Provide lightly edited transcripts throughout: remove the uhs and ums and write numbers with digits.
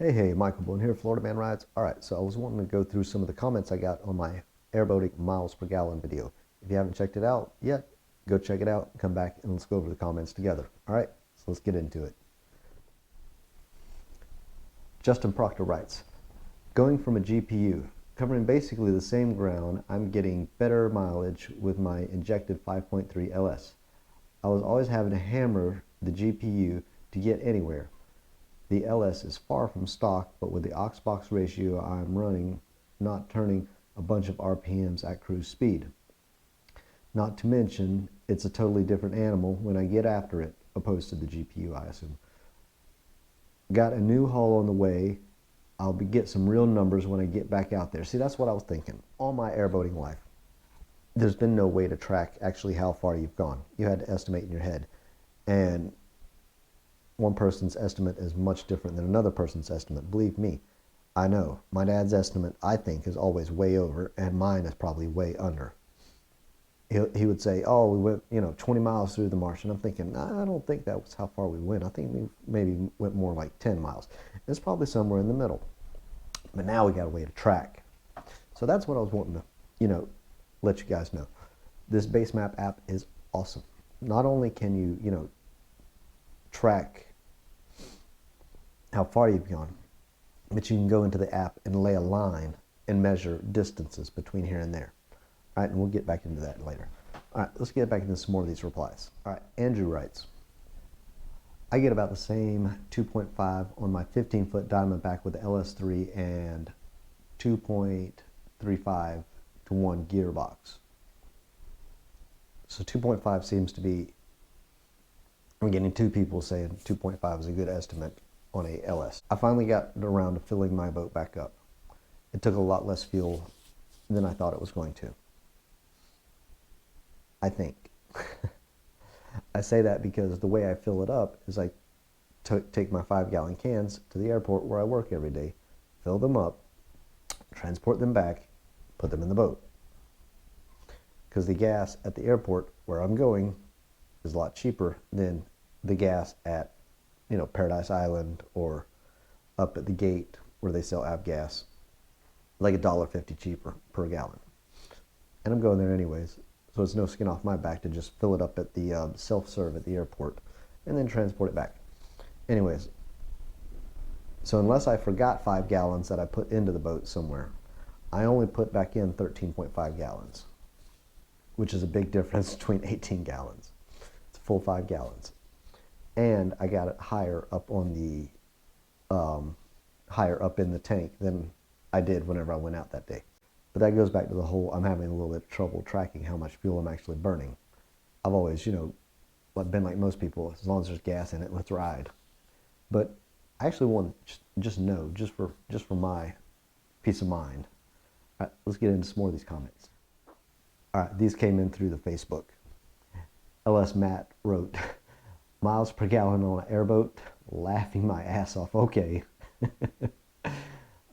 Hey, Michael Boone here, Florida Man Rides. All right, so I was wanting to go through some of the comments I got on my airboating miles per gallon video. If you haven't checked it out yet, go check it out, come back, and let's go over the comments together. All right, so let's get into it. Justin Proctor writes, going from a GPU, covering basically the same ground, I'm getting better mileage with my injected 5.3 LS. I was always having to hammer the GPU to get anywhere. The LS is far from stock, but with the aux-box ratio I'm running, not turning a bunch of RPMs at cruise speed. Not to mention, it's a totally different animal when I get after it, opposed to the GPU, I assume. Got a new hull on the way. I'll get some real numbers when I get back out there. See, that's what I was thinking. All my airboating life, there's been no way to track actually how far you've gone. You had to estimate in your head. And one person's estimate is much different than another person's estimate. Believe me, I know. My dad's estimate, I think, is always way over, and mine is probably way under. He would say, oh, we went, 20 miles through the marsh. And I'm thinking, nah, I don't think that was how far we went. I think we maybe went more like 10 miles. It's probably somewhere in the middle. But now we got a way to track. So that's what I was wanting to, let you guys know. This base map app is awesome. Not only can you, track how far you've gone, but you can go into the app and lay a line and measure distances between here and there. All right, and we'll get back into that later. All right, let's get back into some more of these replies. All right, Andrew writes, I get about the same 2.5 on my 15-foot Diamondback with the LS3 and 2.35 to 1 gearbox. So 2.5 seems to be, I'm getting two people saying 2.5 is a good estimate on a LS. I finally got around to filling my boat back up. It took a lot less fuel than I thought it was going to. I think. I say that because the way I fill it up is I take my 5-gallon cans to the airport where I work every day, fill them up, transport them back, put them in the boat. Because the gas at the airport where I'm going is a lot cheaper than the gas at, Paradise Island or up at the gate where they sell avgas, like $1.50 cheaper per gallon. And I'm going there anyways, so it's no skin off my back to just fill it up at the self-serve at the airport and then transport it back. Anyways, so unless I forgot 5 gallons that I put into the boat somewhere, I only put back in 13.5 gallons, which is a big difference between 18 gallons. It's a full 5 gallons. And I got it higher up on the, higher up in the tank than I did whenever I went out that day. But that goes back to the whole, I'm having a little bit of trouble tracking how much fuel I'm actually burning. I've always, been like most people, as long as there's gas in it, let's ride. But I actually want to just know, just for my peace of mind. All right, let's get into some more of these comments. All right, these came in through the Facebook. LS Matt wrote, miles per gallon on an airboat, laughing my ass off. Okay. All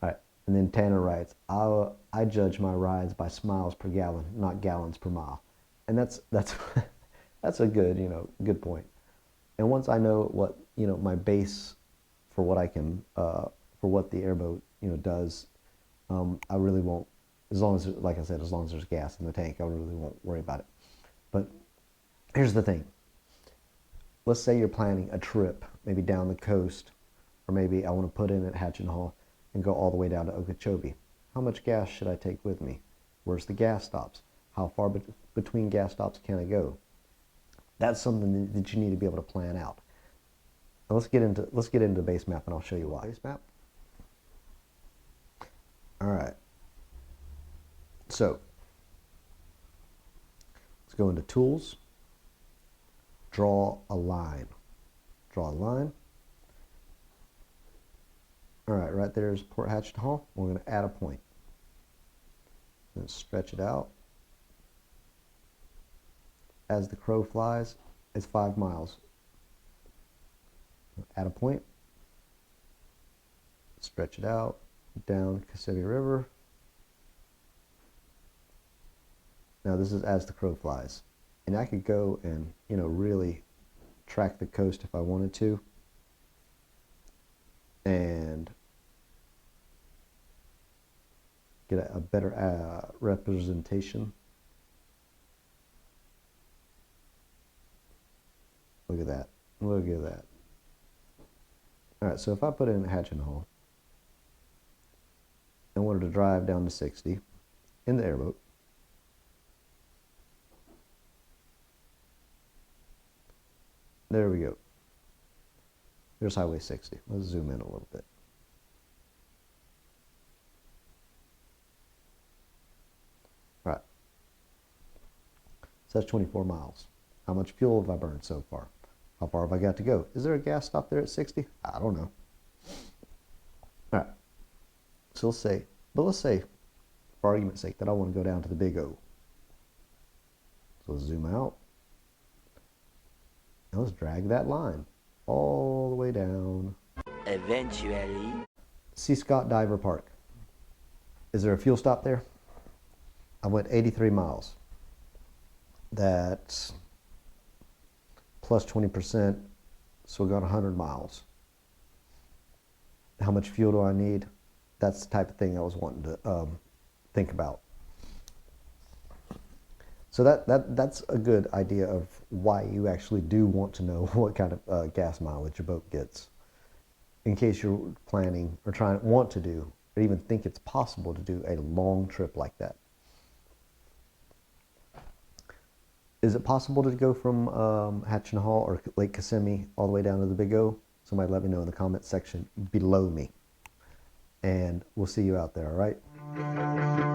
right, and then Tanner writes, I judge my rides by miles per gallon, not gallons per mile. And that's that's a good point. And once I know what, my base for what I can, for what the airboat, does, I really won't, as long as, like I said, as long as there's gas in the tank, I really won't worry about it. But here's the thing. Let's say you're planning a trip, maybe down the coast, or maybe I want to put in at Hatch and Hall and go all the way down to Okeechobee. How much gas should I take with me? Where's the gas stops? How far between gas stops can I go? That's something that you need to be able to plan out. Now let's get into base map, and I'll show you why. Base map. All right. So let's go into tools. Draw a line. Draw a line. All right, right there is Port Hatchet Hall. We're going to add a point. Then stretch it out. As the crow flies, it's 5 miles. Add a point. Stretch it out down Kissimmee River. Now this is as the crow flies. And I could go and, really track the coast if I wanted to. And get a better representation. Look at that. Look at that. All right, so if I put in a hatch and hull and wanted to drive down to 60 in the airboat, there we go. There's Highway 60. Let's zoom in a little bit. All right. So that's 24 miles. How much fuel have I burned so far? How far have I got to go? Is there a gas stop there at 60? I don't know. All right. So let's say, for argument's sake, that I want to go down to the big O. So let's zoom out. And let's drag that line all the way down. Eventually. C. Scott Diver Park. Is there a fuel stop there? I went 83 miles. That's plus 20%, so we got 100 miles. How much fuel do I need? That's the type of thing I was wanting to think about. So that's a good idea of why you actually do want to know what kind of gas mileage your boat gets, in case you're planning or want to do, or even think it's possible to do a long trip like that. Is it possible to go from Hatch and Hall or Lake Kissimmee all the way down to the Big O? Somebody let me know in the comments section below me. And we'll see you out there, all right?